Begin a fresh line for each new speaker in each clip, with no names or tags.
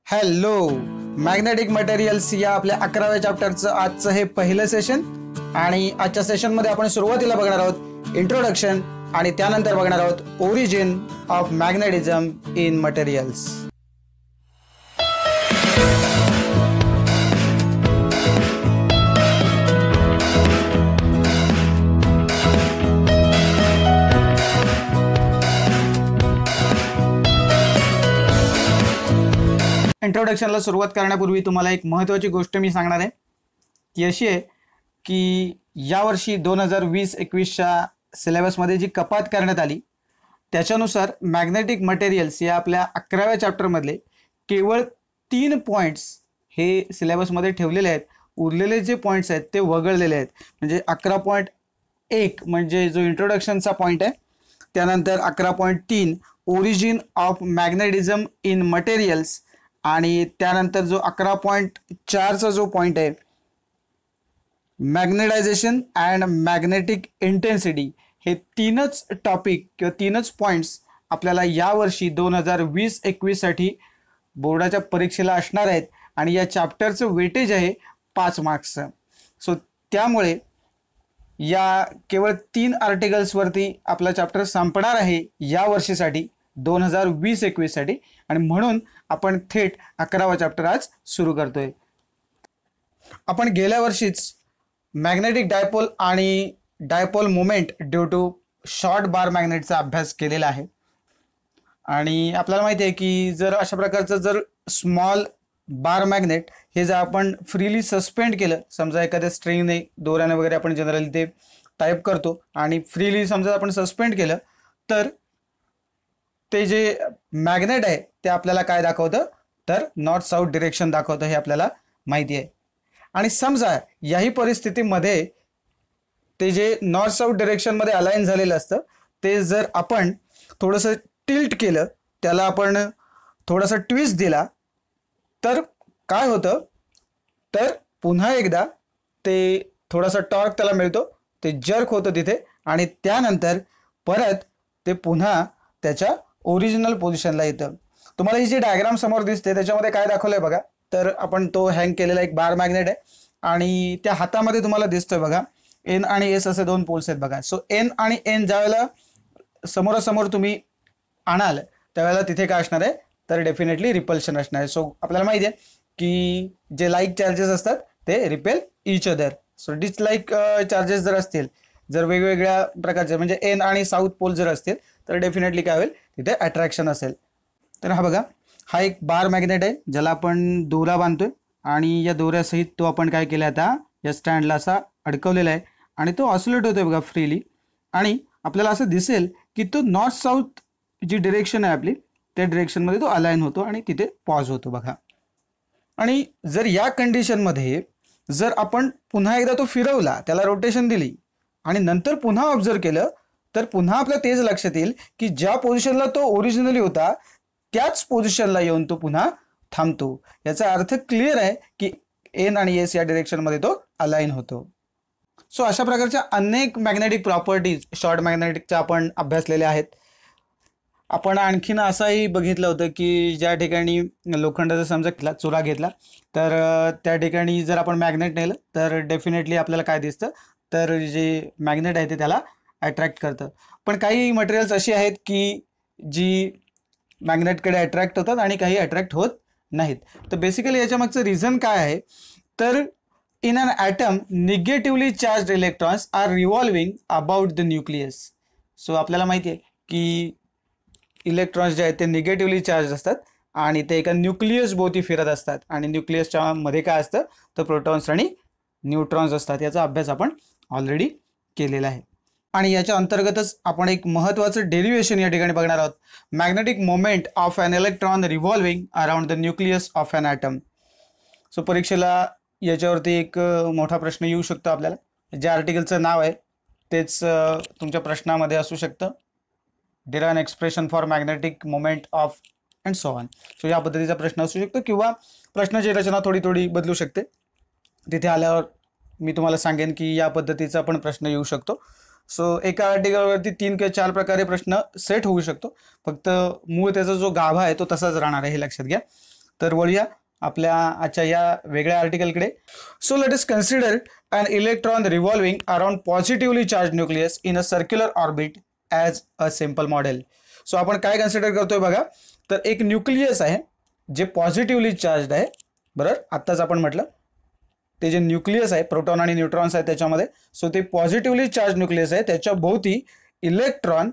Hello, magnetic materials या आपल्या 11व्या चॅप्टरचं आजचं हे पहिलं सेशन आणि आजच्या सेशनमध्ये आपण सुरुवातीला बघणार आहोत इंट्रोडक्शन आणि त्यानंतर बघणार आहोत origin of magnetism in materials. इंट्रोडक्शनला सुरुवात करण्यापूर्वी तुम्हाला एक महत्त्वाची गोष्ट मी सांगणार आहे ती अशी आहे की यावर्षी 2020-21च्या सिलेबसमध्ये जी कपात करण्यात आली त्याच्यानुसार मॅग्नेटिक मटेरियल्स या आपल्या 11व्या चॅप्टरमधले केवळ 3 पॉईंट्स हे सिलेबसमध्ये ठेवलेले आहेत. उरलेले जे पॉईंट्स आहेत ते वगळलेले आहेत. म्हणजे 11.1 म्हणजे जो इंट्रोडक्शनचा पॉईंट आहे, त्यानंतर 11.3 origin of magnetism in materials आणि त्यानंतर जो 11.4चा जो पॉईंट आहे मॅग्नेटायझेशन अँड मॅग्नेटिक इंटेन्सिटी, हे तीनच टॉपिक किंवा तीनच पॉईंट्स आपल्याला यावर्षी 2020-21 साठी बोर्डाच्या परीक्षेला असणार आहेत आणि या चॅप्टरचं वेटेज आहे 5 मार्क्सचं. सो त्यामुळे या केवळ 3 आर्टिकल्सवरती आपला चॅप्टर संपणार आहे या वर्षीसाठी 2020-21 साठी आणि म्हणून आपण थेट 11वा चॅप्टर आज सुरू करतोय. आपण गेल्या वर्षीच मॅग्नेटिक डायपोल आणि dipole moment due to short bar मॅग्नेटचा अभ्यास केलेला आहे आणि आपल्याला माहिती आहे की जर अशा प्रकारचं जर स्मॉल बार मॅग्नेट हे जर आपण फ्रीली सस्पेंड केलं, समजा एखाद्या स्ट्रिंगने दोऱ्याने वगैरे आपण जनरली ते टाईप करतो आणि फ्रीली समजा आपण सस्पेंड केलं तर ते जे मॅग्नेट आहे ते आपल्याला काय दाखवतं तर नॉर्थ साऊथ डिरेक्शन दाखवतं, हे आपल्याला माहिती आहे. आणि समजा याही परिस्थितीमध्ये ते जे नॉर्थ साऊथ डिरेक्शनमध्ये अलाइन झालेलं असतं ते जर आपण थोडंसं टिल्ट केलं, त्याला आपण थोडासा ट्विस्ट दिला तर काय होतं तर पुन्हा एकदा ते थोडासा टॉर्क त्याला मिळतो, ते जर्क होतं तिथे आणि त्यानंतर परत ते पुन्हा त्याच्या ओरिजिनल पोझिशनला येतं. तुम्हाला ही जी डायग्राम समोर दिसते त्याच्यामध्ये काय दाखवलंय बघा, तर आपण तो हँग केलेला एक बार मॅग्नेट आहे आणि त्या हातामध्ये तुम्हाला दिसतोय बघा एन आणि एस असे 2 पोल्स आहेत बघा. सो एन आणि एन ज्यावेळेला समोरासमोर तुम्ही आणाल त्यावेळेला तिथे काय असणार आहे तर डेफिनेटली रिपल्शन असणार आहे. सो आपल्याला माहिती आहे की जे लाईक चार्जेस असतात ते repel each other. So dislike charges जर असतील, जर वेगवेगळ्या प्रकारचे म्हणजे एन आणि साऊथ पोल जर असतील तर डेफिनेटली काय होईल तिथे अट्रॅक्शन असेल. तर हा बघा, हा एक बार मॅग्नेट आहे ज्याला आपण दोरा बांधतोय आणि या दोऱ्यासहित तो आपण काय केलं आता या स्टँडला असा अडकवलेला आहे आणि तो ऑसिलेट होतोय बघा फ्रीली आणि आपल्याला असं दिसेल की तो नॉर्थ साऊथ जी डिरेक्शन आहे आपली त्या डिरेक्शनमध्ये तो अलाइन होतो आणि तिथे पॉज होतो बघा. आणि जर या कंडिशनमध्ये जर आपण पुन्हा एकदा तो फिरवला, त्याला रोटेशन दिली आणि नंतर पुन्हा ऑब्झर्व केलं तर पुन्हा आपल्या तेच लक्षात येईल की ज्या पोझिशनला तो ओरिजिनली होता त्याच पोझिशनला येऊन तो पुन्हा थांबतो. याचा अर्थ क्लिअर आहे की एन आणि एस या डिरेक्शनमध्ये तो अलाइन होतो. सो अशा प्रकारच्या अनेक मॅग्नेटिक प्रॉपर्टीज शॉर्ट मॅग्नेटिकच्या आपण अभ्यासलेल्या आहेत. आपण आणखीन असंही बघितलं होतं की ज्या ठिकाणी लोखंडाचा समजा चुरा घेतला तर त्या ठिकाणी जर आपण मॅग्नेट नेलं तर डेफिनेटली आपल्याला काय दिसतं तर जे मॅग्नेट आहे ते त्याला अट्रॅक्ट करतं. पण काही मटेरियल्स अशी आहेत की जी मॅग्नेटकडे अट्रॅक्ट होतात आणि काही अट्रॅक्ट होत नाहीत. तर बेसिकली याच्या मागचं रिझन काय आहे तर in an atom negatively charged electrons are revolving about the nucleus. So आपल्याला माहिती आहे की इलेक्ट्रॉन्स जे आहेत ते निगेटिव्हली चार्ज असतात आणि ते एका न्यूक्लियस भोवती फिरत असतात आणि न्यूक्लियसच्या मध्ये काय असतं तर प्रोटॉन्स आणि न्यूट्रॉन्स असतात. याचा अभ्यास आपण ऑलरेडी केलेला आहे आणि याच्या अंतर्गतच आपण एक महत्त्वाचं डेरिव्हेशन या ठिकाणी बघणार आहोत, magnetic moment of an electron revolving around the nucleus of an atom. So परीक्षेला याच्यावरती एक मोठा प्रश्न येऊ शकतो आपल्याला. ज्या आर्टिकलचं नाव आहे तेच तुमच्या प्रश्नामध्ये असू शकतं, derive an expression for magnetic moment of and so on. So या पद्धतीचा प्रश्न असू शकतो किंवा प्रश्नाची रचना थोडी थोडी बदलू शकते. तिथे आल्यावर मी तुम्हाला सांगेन की या पद्धतीचा पण प्रश्न येऊ शकतो. सो एका आर्टिकलवरती 3 किंवा 4 प्रकारे प्रश्न सेट होऊ शकतो, फक्त मूळ त्याचा जो गाभा आहे तो तसाच राहणार आहे, हे लक्षात घ्या. तर वळूया आपल्या आजच्या या वेगळ्या आर्टिकलकडे. So let us consider an electron revolving around positively charged nucleus in a circular orbit as a simple model. So आपण काय कन्सिडर करतोय बघा, तर एक न्यूक्लियस आहे जे पॉझिटिव्हली चार्ज आहे. बरोबर, आत्ताच आपण म्हटलं ते जे न्यूक्लियस आहे, प्रोटॉन आणि न्यूट्रॉन्स आहेत त्याच्यामध्ये. सो ते पॉझिटिव्हली चार्ज न्यूक्लियस आहे, त्याच्या भोवती इलेक्ट्रॉन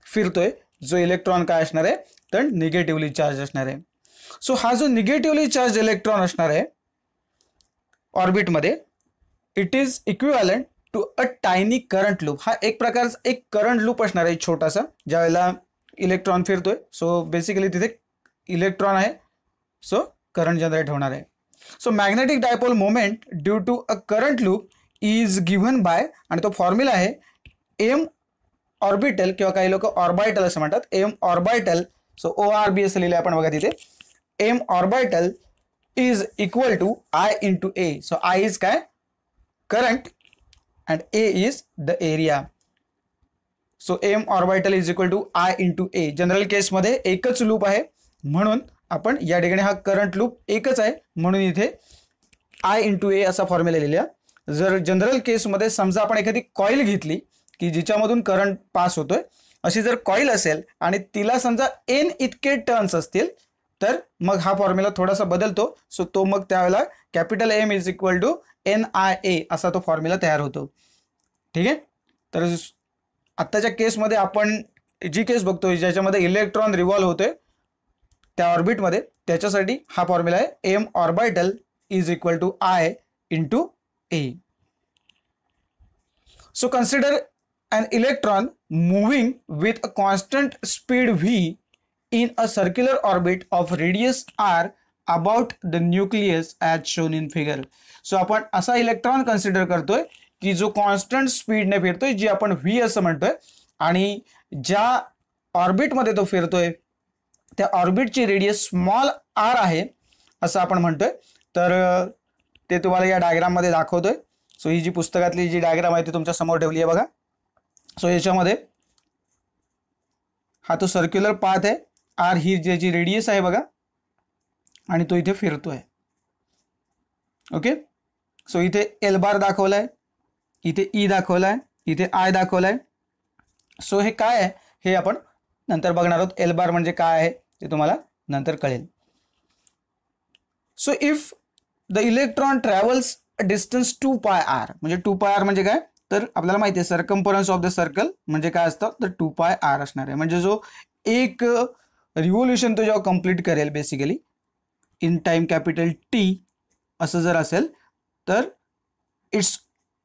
फिरतोय, जो इलेक्ट्रॉन काय असणार आहे तर निगेटिव्हली चार्ज असणार आहे. सो हा जो निगेटिव्हली चार्ज इलेक्ट्रॉन असणार आहे ऑर्बिटमध्ये, it is equivalent to a tiny current loop. हा एक प्रकारचा एक करंट लूप असणार आहे छोटासा, ज्यावेळेला इलेक्ट्रॉन फिरतोय. सो बेसिकली तिथे इलेक्ट्रॉन आहे, सो करंट जनरेट होणार आहे. So magnetic dipole moment due to a current loop is given by, आणि तो फॉर्म्युला आहे एम ऑर्बिटल किंवा काही लोक ऑर्बिटल असं म्हणतात, एम ऑर्बिटल. सो ORB असं लिहिलं आपण बघा तिथे, M orbital is equal to I into A. So I is काय current and A is the area. So M orbital is equal to I into A. General case मध्ये एकच loop आहे म्हणून आपण या ठिकाणी हा करंट लूप एकच आहे म्हणून इथे I into A असा फॉर्म्युला लिहिला. जर जनरल केस मध्ये समजा आपण एखादी कॉईल घेतली की जिच्यामधून करंट पास होतोय, अशी जर कॉईल असेल आणि तिला समजा N इतके टर्न्स असतील, तर मग हा फॉर्म्युला थोडासा बदलतो. सो तो मग त्यावेळेला capital M is equal to NIA असा तो फॉर्म्युला तयार होतो. ठीक आहे, तर आत्ताच्या केसमध्ये आपण जी केस बघतोय ज्याच्यामध्ये इलेक्ट्रॉन रिव्हॉल्व होतोय त्या ऑर्बिटमध्ये, त्याच्यासाठी हा फॉर्म्युला आहे M orbital is equal to I into A. So consider an electron moving with a constant speed v in a circular orbit of radius r about the nucleus as shown in figure. So आपण असा electron consider करतोय की जो constant स्पीडने फिरतोय, जी आपण V असं म्हणतोय, आणि ज्या ऑर्बिटमध्ये तो फिरतोय त्या ऑर्बिटची रेडियस स्मॉल आर आहे असं आपण म्हणतोय. तर ते तुम्हाला या डायग्राममध्ये दाखवतोय. सो ही जी पुस्तकातली जी डायग्राम आहे ती तुमच्या समोर ठेवली आहे बघा. सो याच्यामध्ये हा तो सर्क्युलर पाथ आहे, आर ही ज्याची रेडियस आहे बघा, आणि तो इथे फिरतोय. ओके, सो इथे एल बार दाखवलाय, इथे ई दाखवलाय, इथे आय दाखवलाय. सो हे काय आहे हे आपण नंतर बघणार आहोत. एल बार म्हणजे काय आहे ते तुम्हाला नंतर कळेल. So if the electron travels distance 2πr, म्हणजे 2πr म्हणजे काय, तर आपल्याला माहिती आहे सर्कम्फरन्स ऑफ द सर्कल म्हणजे काय असतं, तर 2πr असणार आहे. म्हणजे जो एक रिव्होल्युशन तो जेव्हा कंप्लीट करेल basically in time capital T असं जर असेल, तर it's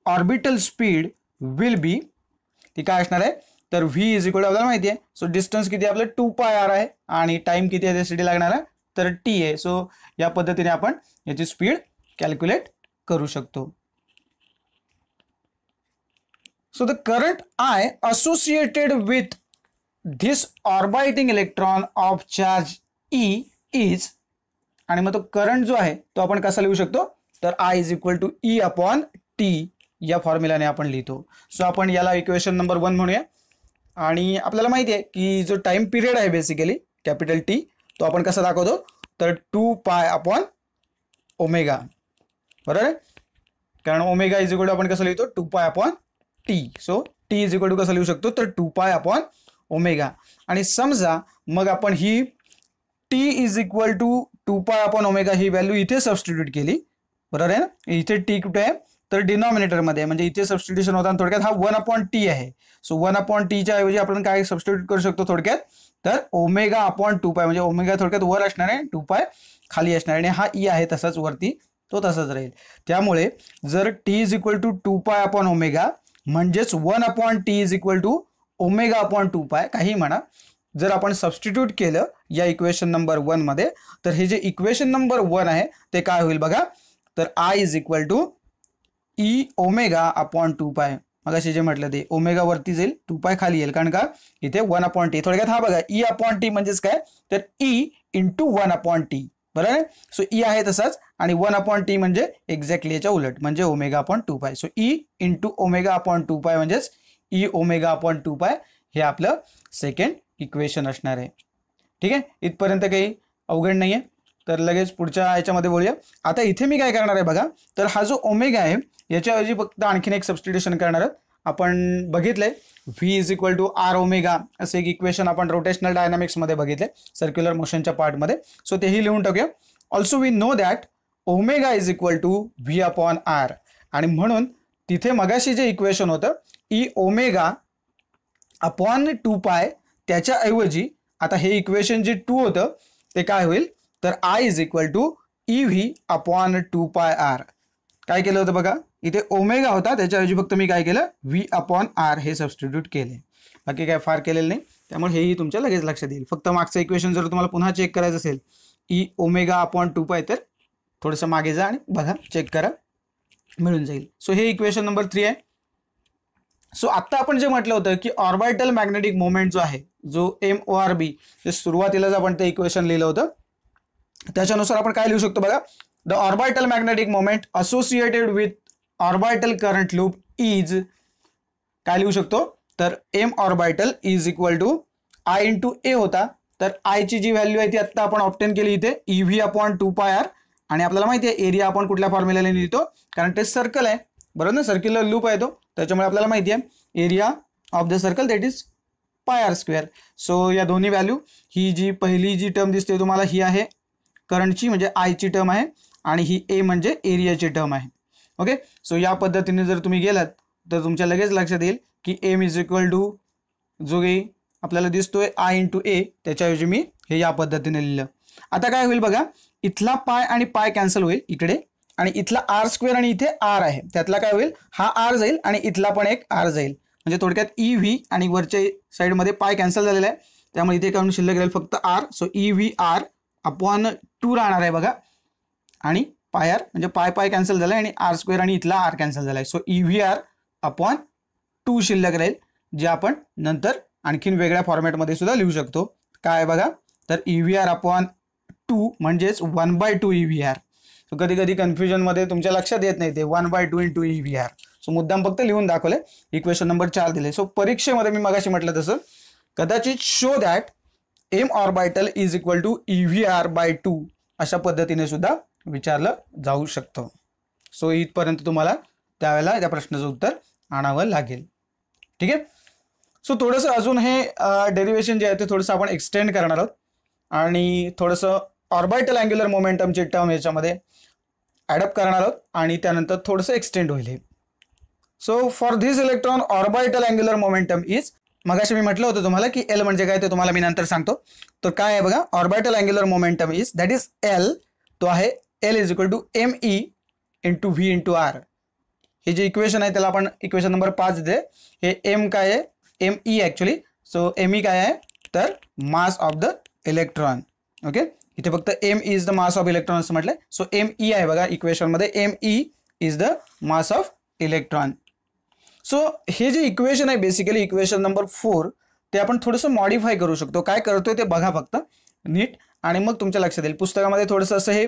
orbital speed will be, ती काय असणार आहे, तर व्ही इज इक्वल आपल्याला माहिती आहे. सो डिस्टन्स किती आपलं 2πr आहे आणि टाइम किती आहे त्यासाठी लागणार आहे, तर T आहे. सो या पद्धतीने आपण याची स्पीड कॅल्क्युलेट करू शकतो. So the current I associated with this orbiting electron of charge E is, आणि मग तो करंट जो आहे तो आपण कसा लिहू शकतो, तर I is equal to E upon T या फॉर्म्युलाने आपण लिहितो. सो आपण याला इक्वेशन नंबर 1 म्हणूया. आणि आपल्याला माहिती आहे की जो टाइम पिरियड आहे बेसिकली कॅपिटल T, तो आपण कसा दाखवतो, तर 2π अपॉन ओमेगा. बरोबर आहे, कारण ओमेगा इज इक्वल टू आपण कसं लिहितो, 2π upon T. So T is equal to कसं लिहू शकतो, तर 2π अपॉन ओमेगा. आणि समजा मग आपण ही T is equal to 2π upon omega ही व्हॅल्यू इथे सबस्टिट्यूट केली. बरोबर आहे ना, इथे T कुठे आहे, तर डिनॉमिनेटर मध्ये, म्हणजे इथे सबस्टिट्यूशन होताना थोडक्यात हा 1 अपॉन T आहे. सो 1 अपॉन T च्या ऐवजी आपण काय सबस्टिट्यूट करू शकतो थोडक्यात, तर ओमेगा अपॉन 2π, म्हणजे ओमेगा थोडक्यात वर असणार आहे, 2π खाली असणार आहे, आणि हा E आहे तसाच वरती, तो तसाच राहील. त्यामुळे जर T is equal to 2π upon omega म्हणजेच 1 upon T is equal to omega upon 2π, काही म्हणा, जर आपण सबस्टिट्यूट केलं या इक्वेशन नंबर 1 मध्ये, तर हे जे इक्वेशन नंबर 1 आहे ते काय होईल बघा, तर I is equal to E omega upon 2π. मग असे जे म्हटलं ते ओमेगा वरती जाईल, 2π खाली येईल, कारण का इथे 1 अपॉन T. थोडक्यात हा बघा E अपॉन T म्हणजेच काय, तर E इंटू 1 अपॉन T. बरोबर आहे. सो E आहे तसाच, आणि 1 अपॉन T म्हणजे एक्झॅक्टली याच्या उलट, म्हणजे omega upon 2π. So E into omega upon 2π म्हणजेच E ओमेगा अपॉन 2π हे आपलं सेकंड इक्वेशन असणार आहे. ठीक आहे, इथपर्यंत काही अवघड नाही आहे. तर लगेच पुढच्या याच्यामध्ये बोलूया. आता इथे मी काय करणार आहे बघा, तर हा जो ओमेगा आहे याच्याऐवजी फक्त आणखीन एक सबस्टिट्यूशन करणार आहोत. आपण बघितलंय V is equal to R omega असं एक इक्वेशन आपण रोटेशनल डायनामिक्समध्ये बघितलंय सर्क्युलर मोशनच्या पार्टमध्ये. सो तेही लिहून टाकूया. Also we know that omega is equal to V upon R, आणि म्हणून तिथे मगाशी जे इक्वेशन होतं ई ओमेगा अपॉन 2 पाय, त्याच्याऐवजी आता हे इक्वेशन जे 2 होतं ते काय होईल, तर I is equal to E V upon 2 pi R. काय केलं होतं बघा, इथे ओमेगा होता त्याच्याऐवजी फक्त मी काय केलं व्ही अपॉन आर हे सबस्टिट्यूट केले. बाकी काय फार केलेलं नाही, त्यामुळे हेही तुमच्या लगेच लक्षात येईल. फक्त मागचं इक्वेशन जर तुम्हाला पुन्हा चेक करायचं असेल ई ओमेगा अपॉन 2 पाय, तर थोडंसं मागे जा आणि बघा, चेक करा, मिळून जाईल. सो हे इक्वेशन नंबर 3 आहे. सो आत्ता आपण जे म्हटलं होतं की ऑर्बिटल मॅग्नेटिक मोमेंट जो आहे, जो MORB, जे सुरुवातीलाच आपण ते इक्वेशन लिहिलं होतं, त्याच्यानुसार आपण काय लिहू शकतो बघा, the orbital magnetic moment associated with orbital current loop is, काय लिहू शकतो, तर M orbital is equal to I into A होता. तर आय ची जी व्हॅल्यू आहे ती आत्ता आपण ऑब्टेन केली इथे EV अपॉन 2 पाय आर. आणि आपल्याला माहिती आहे एरिया आपण कुठल्या फॉर्म्युलाने लिहितो, कारण ते सर्कल आहे, बरोबर ना, सर्क्युलर लूप आहे तो, त्याच्यामुळे आपल्याला माहिती आहे area of the circle that is pi R square. So या दोन्ही व्हॅल्यू, ही जी पहिली जी टर्म दिसते तुम्हाला ही आहे करंटची म्हणजे आयची टर्म आहे, आणि ही ए म्हणजे एरियाची टर्म आहे. ओके, सो या पद्धतीने जर तुम्ही गेलात तर तुमच्या लगेच लक्षात येईल की एम इज इक्वल टू जो काही आपल्याला दिसतोय आय इंटू ए, त्याच्याऐवजी मी हे या पद्धतीने लिहिलं. आता काय होईल बघा, इथला पाय आणि पाय कॅन्सल होईल इकडे, आणि इथला आर स्क्वेअर आणि इथे आर आहे त्यातला काय होईल, हा आर जाईल आणि इथला पण एक आर जाईल. म्हणजे थोडक्यात ई व्ही आणि वरच्या साईडमध्ये पाय कॅन्सल झालेला आहे, त्यामुळे इथे काढून शिल्लक राहील फक्त R. So E V R upon 2 राहणार आहे बघा, आणि पाय आर म्हणजे पाय पाय कॅन्सल झाला आणि आर स्क्वेअर आणि इथला आर कॅन्सल झाला आहे. So E V R upon 2 शिल्लक राहील, जे आपण नंतर आणखीन वेगळ्या फॉर्मॅटमध्ये सुद्धा लिहू शकतो. काय बघा, तर ई व्ही आर अपॉन 2 म्हणजेच 1/2 ई व्ही आर. सो कधी कधी कन्फ्युजनमध्ये तुमच्या लक्षात येत नाही ते 1/2 into E V R. So मुद्दाम फक्त लिहून दाखवले, इक्वेशन नंबर 4 दिले. सो परीक्षेमध्ये मी मगाशी म्हटलं तसं कदाचित show that M orbital is equal to EVR/2 अशा पद्धतीने सुद्धा विचारलं जाऊ शकतं. सो इथपर्यंत तुम्हाला त्यावेळेला त्या प्रश्नाचं उत्तर आणावं लागेल. ठीक आहे. सो थोडंसं अजून हे डेरिव्हेशन जे आहे ते थोडंसं आपण एक्सटेंड करणार आहोत, आणि थोडंसं ऑर्बिटल अँग्युलर मोमेंटमची टर्म याच्यामध्ये ॲडअप करणार आहोत, आणि त्यानंतर थोडंसं एक्सटेंड होईल हे. So for this electron orbital angular momentum is, मगाशी मी म्हटलं होतं तुम्हाला की एल म्हणजे काय ते तुम्हाला मी नंतर सांगतो. तर काय आहे बघा, orbital angular momentum is that is L, तो आहे L is equal to ME into V into R. हे जे इक्वेशन आहे त्याला आपण इक्वेशन नंबर 5 दे. हे एम काय आहे, ME ॲक्च्युली. सो ME काय आहे, तर मास ऑफ द इलेक्ट्रॉन. ओके, इथे फक्त M is the mass of electron असं म्हटलंय. सो ME आहे बघा इक्वेशनमध्ये, ME is the mass of electron. So हे जे इक्वेशन आहे बेसिकली इक्वेशन नंबर 4, ते आपण थोडंसं मॉडिफाय करू शकतो. काय करतोय ते बघा फक्त नीट, आणि मग तुमच्या लक्षात येईल. पुस्तकामध्ये थोडंसं असं हे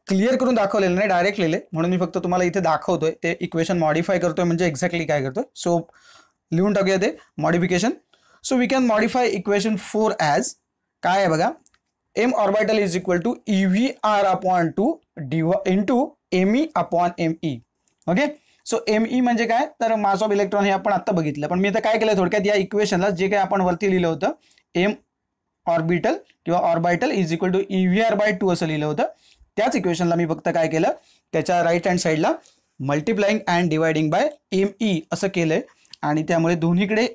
क्लिअर करून दाखवलेलं नाही, डायरेक्ट लिहिले, म्हणून मी फक्त तुम्हाला इथे दाखवतोय ते इक्वेशन मॉडिफाय करतोय म्हणजे एक्झॅक्टली काय करतोय. सो लिहून टाकूया ते modification. So we can modify equation 4 as काय आहे बघा, M orbital is equal to EVR upon 2 into ME upon ME. Okay, so ME म्हणजे काय, तर मास ऑफ इलेक्ट्रॉन हे आपण आता बघितलं, पण मी आता काय केलं थोडक्यात या इक्वेशनला जे काही आपण वरती लिहिलं होतं एम ऑर्बिटल किंवा orbital is equal to EVR/2 असं लिहिलं होतं, त्याच इक्वेशनला मी फक्त काय केलं, त्याच्या राईट हँड साईडला multiplying and dividing bye ME असं केलंय, आणि त्यामुळे दोन्हीकडे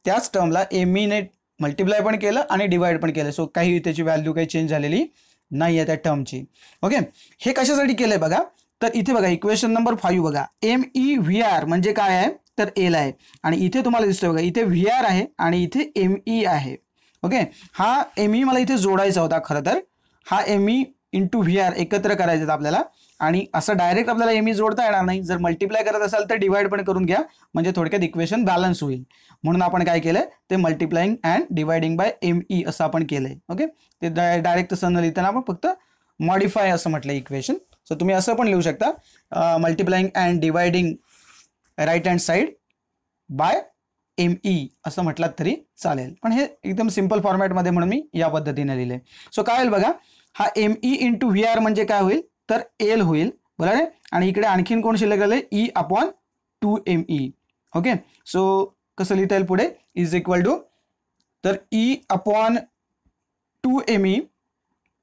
त्याच टर्मला ME ने मल्टिप्लाय पण केलं आणि डिवाइड पण केलं. सो काही त्याची व्हॅल्यू काही चेंज झालेली नाही आहे त्या टर्मची. ओके, हे कशासाठी केलंय बघा, तर इथे बघा इक्वेशन नंबर 5 बघा, MEVR म्हणजे काय आहे, तर एल आहे, आणि इथे तुम्हाला दिसतोय बघा इथे VR आहे आणि इथे ME आहे. ओके, हा ME मला इथे जोडायचा होता खरं तर, हा ME इंटू VR एकत्र करायचं आपल्याला, आणि असं डायरेक्ट आपल्याला ME जोडता येणार नाही. जर मल्टिप्लाय करत असाल तर डिवाइड पण करून घ्या, म्हणजे थोडक्यात इक्वेशन बॅलन्स होईल. म्हणून आपण काय केलंय, ते multiplying and dividing bye ME असं आपण केलंय. ओके, ते डायरेक्ट तसं न लिहिताना आपण फक्त मॉडिफाय असं म्हटलं इक्वेशन. सो तुम्ही असं पण लिहू शकता, multiplying and dividing right hand side by ME असं म्हटलं तरी चालेल, पण हे एकदम सिंपल फॉर्मॅटमध्ये म्हणून मी या पद्धतीने लिहिले. सो काय होईल बघा, हा ME इंटू VR म्हणजे काय होईल तर L होईल, बरोबर आहे. आणि इकडे आणखीन कोण शिल्लक राहिले E upon 2ME. Okay, so कसं लिहिता येईल पुढे इज इक्वल टू तर E upon 2ME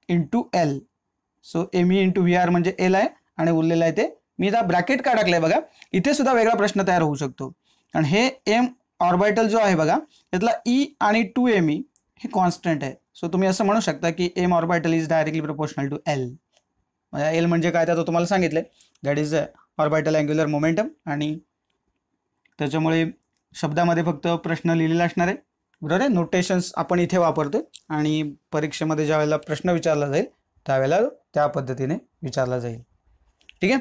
into L. So ME into VR म्हणजे L आहे आणि उरलेलं आहे ते मी आता ब्रॅकेट का टाकलंय बघा. इथे सुद्धा वेगळा प्रश्न तयार होऊ शकतो. आणि हे M ऑर्बिटल जो आहे बघा त्यातला E आणि 2ME हे कॉन्स्टंट आहे. सो तुम्ही असं म्हणू शकता की M orbital is directly proportional to L. L म्हणजे काय तर तुम्हाला सांगितलंय, that is orbital angular momentum. आणि त्याच्यामुळे शब्दामध्ये फक्त प्रश्न लिहिलेला असणार आहे, बरोबर आहे. नोटेशन्स आपण इथे वापरतोय आणि परीक्षेमध्ये ज्या वेळेला प्रश्न विचारला जाईल त्यावेळेला त्या पद्धतीने विचारला जाईल. ठीक आहे.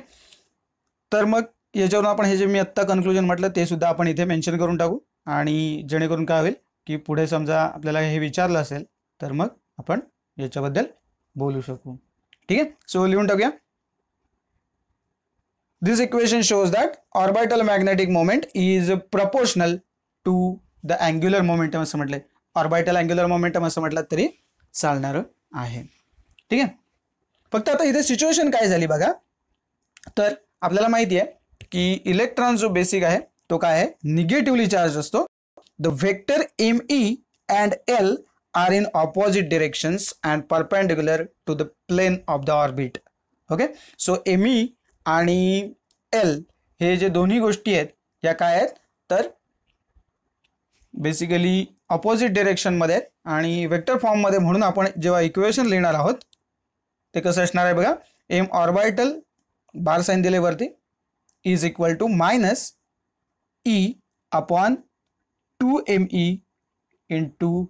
तर मग याच्यावरून आपण हे जे मी आत्ता कन्क्लुजन म्हटलं ते सुद्धा आपण इथे मेन्शन करून टाकू. आणि जेणेकरून काय होईल की पुढे समजा आपल्याला हे विचारलं असेल तर मग आपण याच्याबद्दल बोलू शकू. ठीक आहे. सो लिहून टाकूया. This equation shows that orbital magnetic moment is proportional to the angular momentum असं म्हटलंय. ऑर्बिटल अँग्युलर मोमेंटम असं म्हटलं तरी चालणार आहे. ठीक आहे. फक्त आता इथे सिच्युएशन काय झाली बघा. तर आपल्याला माहिती आहे की इलेक्ट्रॉन जो बेसिक आहे तो काय आहे निगेटिव्हली चार्ज असतो. The vector ME and L are in opposite directions and perpendicular to the plane of the orbit. Okay, so ME आणि L हे जे दोन्ही गोष्टी आहेत या काय आहेत तर बेसिकली ऑपोजिट डिरेक्शनमध्ये आहेत आणि वेक्टर फॉर्ममध्ये. म्हणून आपण जेव्हा इक्वेशन लिहिणार आहोत ते कसं असणार आहे बघा. M ऑर्बिटल बार साइन दिले वरती is equal to minus E upon 2ME into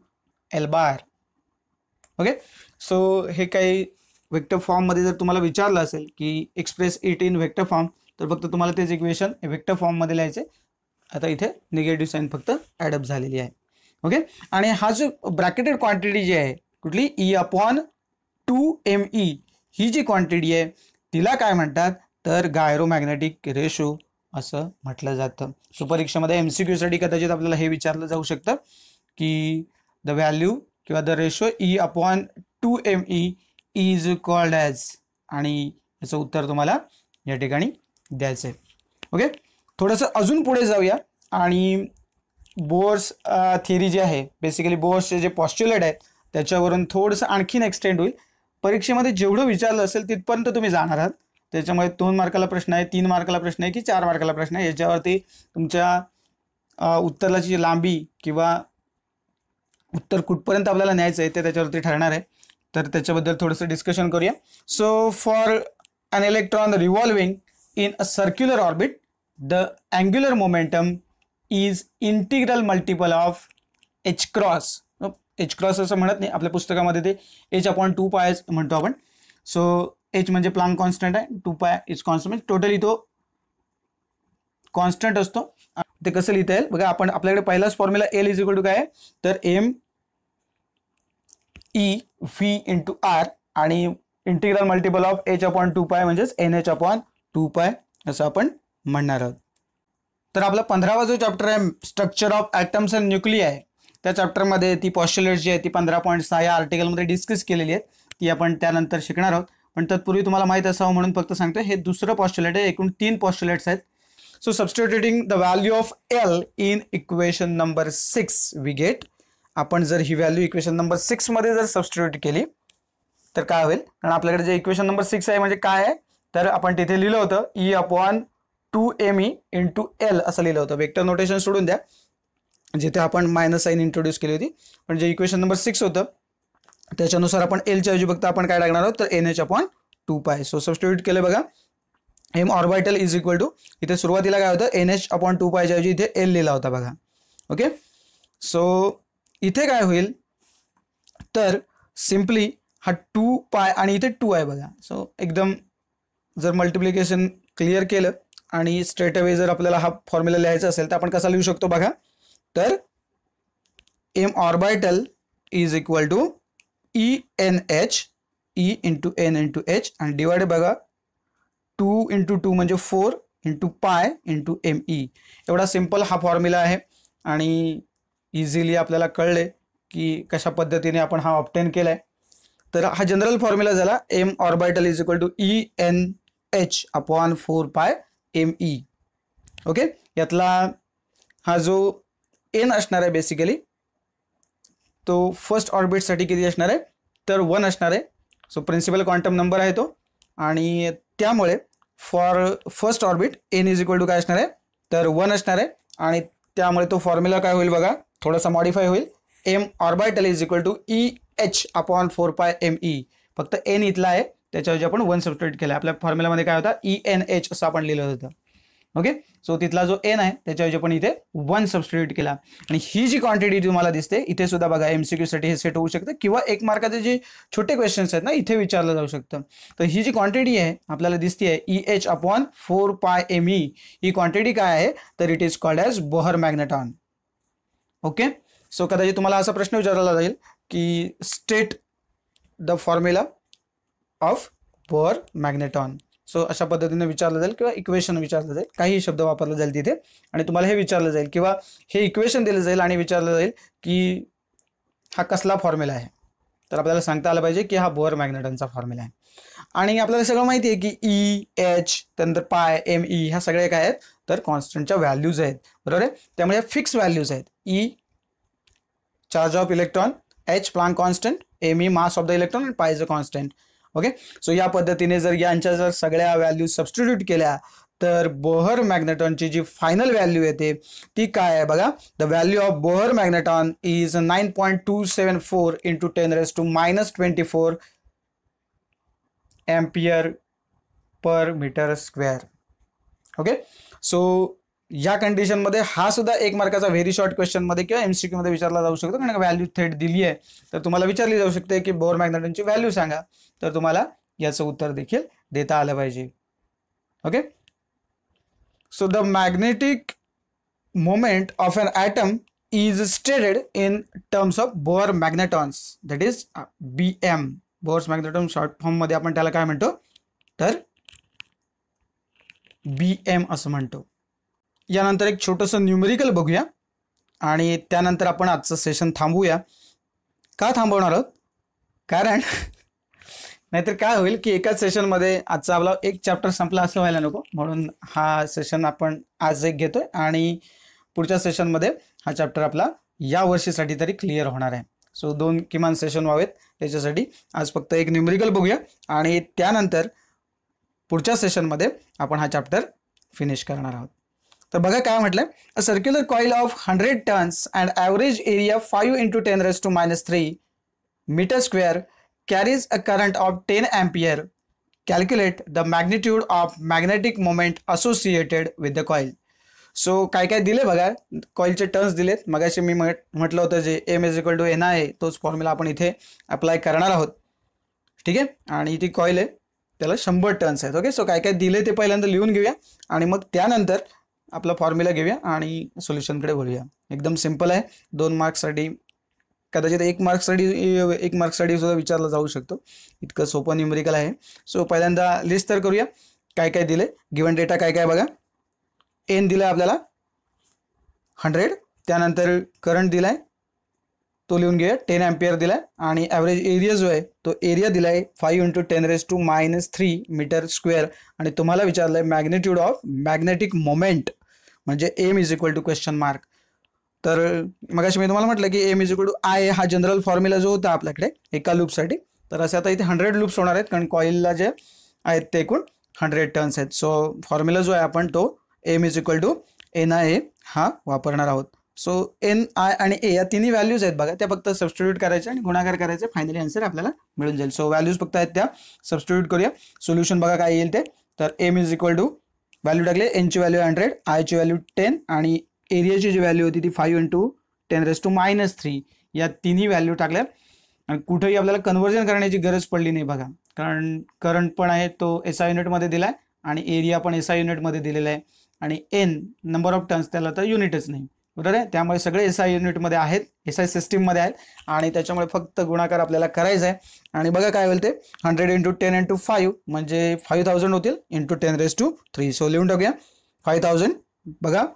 L bar. Okay, so हे काही वेक्टर फॉर्ममध्ये जर तुम्हाला विचारलं असेल की express it in vector form तर फक्त तुम्हाला तेच इक्वेशन वेक्टर फॉर्ममध्ये लिहायचे. आता इथे निगेटिव्ह साईन फक्त ॲडअप झालेली आहे. ओके, आणि हा जो ब्रॅकेटेड क्वांटिटी जी आहे कुठली E अपॉन 2ME ही जी क्वांटिटी आहे तिला काय म्हणतात तर गायरोमॅग्नेटिक रेशो असं म्हटलं जातं. सो परीक्षेमध्ये MCQसाठी कदाचित आपल्याला हे विचारलं जाऊ शकतं की द व्हॅल्यू किंवा the ratio E upon 2ME is called as, आणि याचं उत्तर तुम्हाला या ठिकाणी द्यायचं आहे. ओके, थोडंसं अजून पुढे जाऊया आणि बोर्स थिअरी जी आहे बेसिकली बोर्सचे जे पॉस्ट्युलेट आहेत त्याच्यावरून थोडंसं आणखीन एक्सटेंड होईल. परीक्षेमध्ये जेवढं विचारलं असेल तिथपर्यंत तुम्ही जाणार आहात. त्याच्यामुळे 2 मार्काला प्रश्न आहे, 3 मार्काला प्रश्न आहे की 4 मार्काला प्रश्न आहे याच्यावरती तुमच्या उत्तराची लांबी किंवा उत्तर कुठपर्यंत आपल्याला न्यायचं आहे ते त्याच्यावरती ठरणार आहे. तर त्याच्याबद्दल थोडंसं डिस्कशन करूया. So for an electron revolving in a circular orbit, the angular momentum is integral multiple of h cross. h cross असं म्हणत नाही आपल्या पुस्तकामध्ये ते h अपॉन 2 पाय म्हणतो आपण. सो h म्हणजे प्लँक कॉन्स्टंट आहे, 2 पाय इज कॉन्स्टंट, टोटली तो कॉन्स्टंट असतो. ते कसं लिहिता येईल बघा. आपण आपल्याकडे पहिलाच formula L is equal to काय आहे तर ME/V इंटू R आणि integral multiple of h upon 2 pi म्हणजेच NH अपॉन 2 पाय असं आपण म्हणणार आहोत. तर आपला 15वा जो चॅप्टर आहे स्ट्रक्चर ऑफ ॲटम्स अँड न्यूक्लिआय त्या चॅप्टरमध्ये ती पॉस्ट्युलेट जी आहे ती 15.6 या आर्टिकलमध्ये डिस्कस केलेली आहे. ती आपण त्यानंतर शिकणार आहोत. पण तत्पूर्वी तुम्हाला माहीत असावं म्हणून फक्त सांगतो हे दुसरं पॉस्ट्युलेट आहे. एकूण 3 पॉस्ट्युलेट्स आहेत. So substituting the value of L in equation number 6 we get. आपण जर ही व्हॅल्यू इक्वेशन नंबर 6 मध्ये जर सबस्टिट्यूट केली तर काय होईल, कारण आपल्याकडे जे इक्वेशन नंबर 6 आहे म्हणजे काय आहे तर आपण तिथे लिहिलं होतं E upon 2ME into L असं लिहिलं होतं. वेक्टर नोटेशन सोडून द्या जिथे आपण मायनस साईन इंट्रोड्यूस केली होती. पण जे इक्वेशन नंबर 6 होतं त्याच्यानुसार आपण Lच्या ऐवजी फक्त आपण काय टाकणार आहोत तर NH अपॉन 2 पाय. सो सबस्टिट्यूट केलं बघा. M orbital is equal to इथे सुरुवातीला काय होतं NH अपॉन 2 पायच्या ऐवजी इथे L लिहिला होता बघा. ओके, सो इथे काय होईल तर सिम्पली हा 2 पाय आणि इथे 2 आहे बघा. सो एकदम जर मल्टिप्लिकेशन क्लिअर केलं आणि स्ट्रेट अवे जर आपल्याला हा फॉर्म्युला लिहायचा असेल तर आपण कसा लिहू शकतो बघा. तर M orbital is equal to ENH E into N into H आणि डिवाइड बघा 2 इंटू 2 म्हणजे 4 इंटू पाय इंटू ME. एवढा सिम्पल हा फॉर्म्युला आहे आणि इझिली आपल्याला कळले की कशा पद्धतीने आपण हा ऑब्टेन केला आहे. तर हा जनरल फॉर्म्युला झाला m orbital is equal to ENH upon 4πme. Okay, यातला हा जो n असणार आहे बेसिकली तो फर्स्ट ऑर्बिटसाठी किती असणार आहे तर 1 असणार आहे. सो प्रिन्सिपल क्वांटम नंबर आहे तो, आणि त्यामुळे for first orbit n is equal to काय असणार आहे तर 1 असणार आहे. आणि त्यामुळे तो फॉर्म्युला काय होईल बघा, थोडासा मॉडिफाय होईल. m orbital is equal to EH upon 4πme. फक्त n इथला आहे त्याच्याऐवजी आपण 1 सबस्टिट्यूट केला. आपल्या फॉर्म्युलामध्ये काय होता ENH असं आपण लिहिलं होतं. ओके, सो तिथला जो n आहे त्याच्याऐवजी आपण इथे 1 सबस्टिट्यूट केला. आणि ही जी क्वांटिटी तुम्हाला दिसते इथे सुद्धा बघा MCQ साठी हे सेट होऊ शकतं, किंवा 1 मार्काचे जे छोटे क्वेश्चन्स आहेत ना इथे विचारलं जाऊ शकतं. तर ही जी क्वांटिटी आहे आपल्याला दिसते EH अपॉन 4πme, ही क्वांटिटी काय आहे तर it is called as Bohr magneton. Okay, so कदाचित तुम्हाला असा प्रश्न विचारला जाईल की state the formula of Bohr magneton. So अशा पद्धतीने विचारलं जाईल, किंवा इक्वेशन विचारलं जाईल, काही शब्द वापरला जाईल तिथे, आणि तुम्हाला हे विचारलं जाईल किंवा हे इक्वेशन दिलं जाईल आणि विचारलं जाईल की हा कसला फॉर्म्युला आहे. तर आपल्याला सांगता आलं पाहिजे की हा बोहर मॅग्नेटॉनचा फॉर्म्युला आहे. आणि आपल्याला सगळं माहिती आहे की EH त्यानंतर πme ह्या सगळे काय आहेत तर कॉन्स्टंटच्या व्हॅल्यूज आहेत, बरोबर आहे. त्यामुळे फिक्स व्हॅल्यूज आहेत. E charge of electron, H Planck constant, me mass of the electron आणि π is a constant. Okay, so या पद्धतीने जर यांच्या जर सगळ्या व्हॅल्यू सबस्टिट्यूट केल्या तर बोहर मॅग्नेटॉनची जी फायनल व्हॅल्यू येते ती काय आहे बघा. The value of Bohr magneton is 9.274 into 10⁻⁻24 ampere per metre square. Okay, so या कंडिशनमध्ये हा सुद्धा 1 मार्काचा व्हेरी शॉर्ट क्वेश्चनमध्ये किंवा MCQ मध्ये विचारला जाऊ शकतो, कारण व्हॅल्यू थेट दिली आहे तर तुम्हाला विचारली जाऊ शकते की बोहर मॅग्नेटॉनची व्हॅल्यू सांगा, तर तुम्हाला याचं उत्तर देखील देता आलं पाहिजे. Okay, so the magnetic moment of an atom is stated in terms of Bohr magnetons, that is BM. Bohr magneton short फॉर्ममध्ये आपण त्याला काय म्हणतो तर BM असं म्हणतो. यानंतर एक छोटंसं न्यूमेरिकल बघूया आणि त्यानंतर आपण आजचं सेशन थांबवूया. का थांबवणार आहोत, कारण नाहीतर काय होईल की एकाच सेशनमध्ये आजचा आपला एक चॅप्टर संपला असं व्हायला नको, म्हणून हा सेशन आपण आज एक घेतोय आणि पुढच्या सेशनमध्ये हा चॅप्टर आपला या वर्षीसाठी तरी क्लिअर होणार आहे. सो 2 किमान सेशन व्हावेत त्याच्यासाठी आज फक्त एक न्यूमेरिकल बघूया आणि त्यानंतर पुढच्या सेशनमध्ये आपण हा चॅप्टर फिनिश करणार आहोत. तर बघा काय म्हटलंय, a circular coil of 100 turns and average area 5 into 10⁻³ metre square carries a current of 10 ampere. Calculate the magnitude of magnetic moment associated with the coil. So काय काय दिले बघा, कॉईलचे टर्न्स दिलेत. मगाशी मी म्हटलं होतं जे M is equal to NI आहे तोच फॉर्म्युला आपण इथे अप्लाय करणार आहोत. ठीक आहे, आणि ती कॉईल आहे त्याला 100 टर्न्स आहेत. ओके, सो काय काय दिले ते पहिल्यांदा लिहून घेऊया आणि मग त्यानंतर आपला फॉर्म्युला घेऊया आणि सोल्युशनकडे वळूया. एकदम सिम्पल आहे. 2 मार्क्ससाठी, कदाचित 1 मार्क्ससाठी सुद्धा विचारला जाऊ शकतो, इतकं सोपं न्यूमेरिकल आहे. सो पहिल्यांदा लिस्ट तर करूया काय काय दिले. गिवन डेटा काय काय बघा, N दिला आपल्याला 100, त्यानंतर करंट दिलाय तो लिहून घेऊया 10 अँपियर दिलाय, आणि ॲव्हरेज एरिया जो आहे तो एरिया दिलाय 5 इंटू 10⁻³ मीटर स्क्वेअर. आणि तुम्हाला विचारलंय मॅग्नेट्यूड ऑफ मॅग्नेटिक मोमेंट म्हणजे M is equal to question mark. तर मगाशी मी तुम्हाला म्हटलं की M is equal to I हा जनरल फॉर्म्युला जो होता आपल्याकडे एका लूपसाठी, तर असे आता इथे 100 लूप्स होणार आहेत कारण कॉईलला जे आहेत ते एकूण 100 टर्न्स आहेत. सो फॉर्म्युला जो आहे आपण तो M is equal to NI हा वापरणार आहोत. सो NI आणि A या तिन्ही व्हॅल्यूज आहेत बघा, त्या फक्त सबस्टिट्यूट करायचे आणि गुणाकार करायचे, फायनली आन्सर आपल्याला मिळून जाईल. सो व्हॅल्यूज फक्त आहेत त्या सबस्टिट्यूट करूया. सोल्युशन बघा काय येईल ते, तर M is equal to value टाकले, N ची व्हॅल्यू 100, I ची व्हॅल्यू 10 आणि एरियाची जी व्हॅल्यू होती ती 5 इंटू 10⁻³ या तिन्ही व्हॅल्यू टाकल्या. आणि कुठेही आपल्याला कन्व्हर्जन करण्याची गरज पडली नाही बघा, कारण करंट पण आहे तो SI युनिटमध्ये दिला आहे आणि एरिया पण SI युनिटमध्ये दिलेला आहे, आणि N नंबर ऑफ टर्न्स त्याला तर युनिटच नाही, बरोबर आहे. त्यामुळे सगळे SI युनिटमध्ये आहेत, SI सिस्टीममध्ये आहेत, आणि त्याच्यामुळे फक्त गुणाकार आपल्याला करायचा आहे. आणि बघा काय होईल ते 100 इंटू 10 इंटू 5 म्हणजे 5000 होतील इंटू 10⁻³. सो लिहून टाकूया 5000. बघा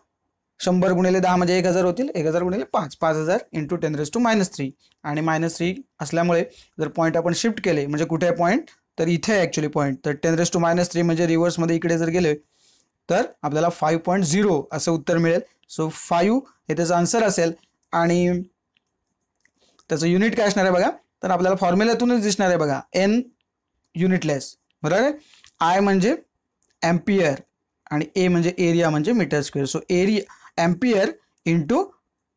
100 गुणिले 10 म्हणजे 1000 होतील, 1000 गुणिले 5, 5000 इंटू 10⁻³ आणि -3 असल्यामुळे जर पॉईंट आपण शिफ्ट केले म्हणजे कुठे आहे पॉईंट, तर इथे आहे ॲक्च्युली पॉईंट, तर 10⁻³ म्हणजे रिव्हर्समध्ये इकडे जर गेले तर आपल्याला 5.0 असं उत्तर मिळेल. सो 5 हे त्याचं आन्सर असेल आणि त्याचं युनिट काय असणार आहे बघा, तर आपल्याला फॉर्म्युल्यातूनच दिसणार आहे बघा, n युनिटलेस, बरोबर आहे. आय म्हणजे एम्पियर आणि ए म्हणजे एरिया म्हणजे metre square. So area ampere into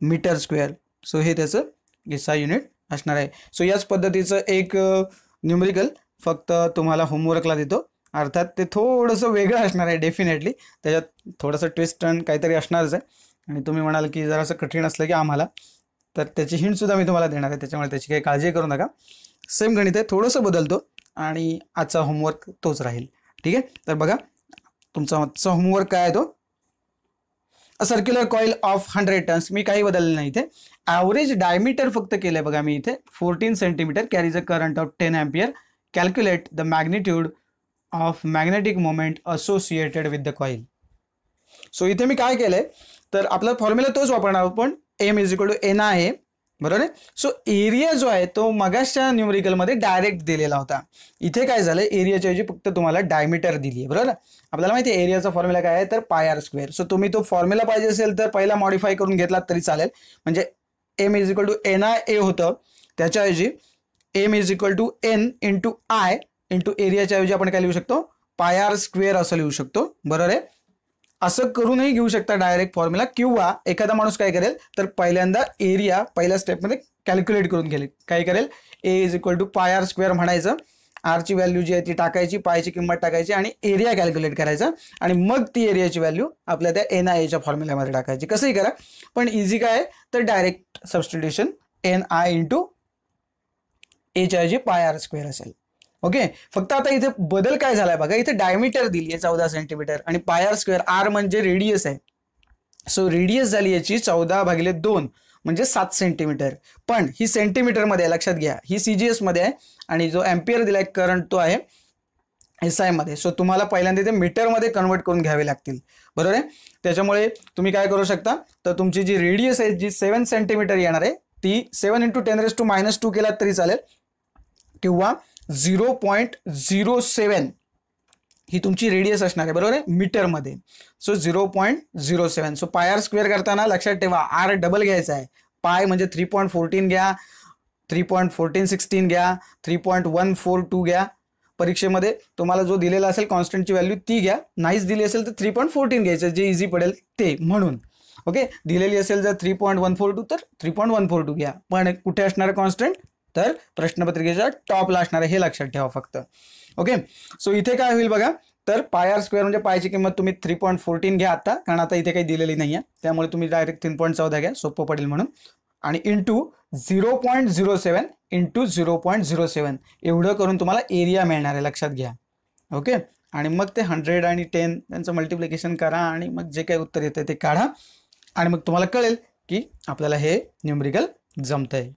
metre square. So हे त्याचं SI युनिट असणार आहे. सो याच पद्धतीचं एक न्यूमरिकल फक्त तुम्हाला होमवर्कला देतो. अर्थात ते थोडंसं वेगळं असणार आहे डेफिनेटली, त्याच्यात थोडंसं ट्विस्ट टर्न काहीतरी असणारच आहे. आणि तुम्ही म्हणाल की जरासं कठीण असलं की आम्हाला, तर त्याची हिंटसुद्धा मी तुम्हाला देणार आहे, त्याच्यामुळे त्याची काही काळजी करू नका. सेम गणित आहे, थोडंसं बदलतो आणि आजचा होमवर्क तोच राहील. ठीक आहे, तर बघा तुमचा आजचा होमवर्क काय आहे तो, अ सर्क्युलर कॉईल ऑफ 100 टन्स. मी काही बदललं नाही इथे, ॲव्हरेज डायमीटर फक्त केलं आहे बघा मी इथे 14 centimetre, carries a current of 10 ampere, calculate the magnitude of magnetic moment associated with the coil. So इथे मी काय केलंय, तर आपला फॉर्म्युला तोच वापरणार आपण, M = N आहे, बरोबर आहे. सो एरिया जो आहे तो मगाशच्या न्यूमरिकलमध्ये डायरेक्ट दिलेला होता. इथे काय झालं, एरियाच्या ऐवजी फक्त तुम्हाला डायमीटर दिली आहे, बरोबर. आपल्याला माहिती आहे एरियाचा फॉर्म्युला काय आहे, तर πr². सो तुम्ही तो फॉर्म्युला पाहिजे असेल तर पहिला मॉडिफाय करून घेतलात तरी चालेल. म्हणजे M = NIA होतं, त्याच्याऐवजी M = N into I into एरियाच्या ऐवजी आपण काय लिहू शकतो, πr² असं लिहू शकतो, बरोबर आहे. असं करूनही घेऊ शकता डायरेक्ट फॉर्म्युला, किंवा एखादा माणूस काय करेल तर पहिल्यांदा एरिया पहिल्या स्टेपमध्ये कॅल्क्युलेट करून घेईल. काय करेल, A = πr² म्हणायचं, आरची व्हॅल्यू जी आहे ती टाकायची, पायची किंमत टाकायची आणि एरिया कॅल्क्युलेट करायचा आणि मग ती एरियाची व्हॅल्यू आपल्या त्या NIAच्या फॉर्म्युल्यामध्ये टाकायची. कसंही करा, पण इझी काय आहे तर डायरेक्ट सबस्टिट्यूशन NI इंटू एच्या ऐवजी πr² असेल. ओके, फक्त आता इथे बदल काय झालाय बघा, इथे डायमीटर दिली आहे 14 सेंटीमीटर आणि πr², R म्हणजे रेडियस आहे. सो रेडियस झाली याची 14/2 म्हणजे 7 सेंटीमीटर, पण ही सेंटीमीटरमध्ये लक्षात घ्या, ही CGS मध्ये आहे आणि जो एम्पियर दिलाय करंट तो आहे SI मध्ये. सो तुम्हाला पहिल्यांदा ते मीटरमध्ये कन्वर्ट करून घ्यावे लागतील, बरोबर आहे. त्याच्यामुळे तुम्ही काय करू शकता, तर तुमची जी रेडियस आहे जी 7 सेंटीमीटर येणार आहे ती 7 × 10⁻² केलात तरी चालेल, किंवा 0.07 ही तुमची रेडियस असणार आहे, बरोबर आहे, मीटरमध्ये. सो 0.07. सो πr² करताना लक्षात ठेवा R डबल घ्यायचा आहे. पाय म्हणजे 3.14 घ्या, 3.1416 घ्या, 3.142 घ्या. परीक्षेमध्ये तुम्हाला जो दिलेला असेल कॉन्स्टंटची व्हॅल्यू ती घ्या, नाहीच दिली असेल तर 3.14 घ्यायचं, जे इझी पडेल ते. म्हणून ओके, दिलेली असेल जर 3.142 तर 3.142 घ्या, पण कुठे असणार कॉन्स्टंट, तर प्रश्नपत्रिकेच्या टॉपला असणार आहे, हे लक्षात ठेवा फक्त. ओके, सो इथे काय होईल बघा, तर πr² म्हणजे पायची किंमत तुम्ही 3.14 घ्या आता, कारण आता इथे काही दिलेली नाही आहे, त्यामुळे तुम्ही डायरेक्ट 3.14 घ्या, सोपं पडेल म्हणून, आणि इंटू 0.07 इंटू 0.07 एवढं करून तुम्हाला एरिया मिळणार आहे, लक्षात घ्या. ओके, आणि मग ते 100 आणि 10 त्यांचं मल्टिप्लिकेशन करा आणि मग जे काही उत्तर येतं ते काढा आणि मग तुम्हाला कळेल की आपल्याला हे न्यूमरिकल जमतंय.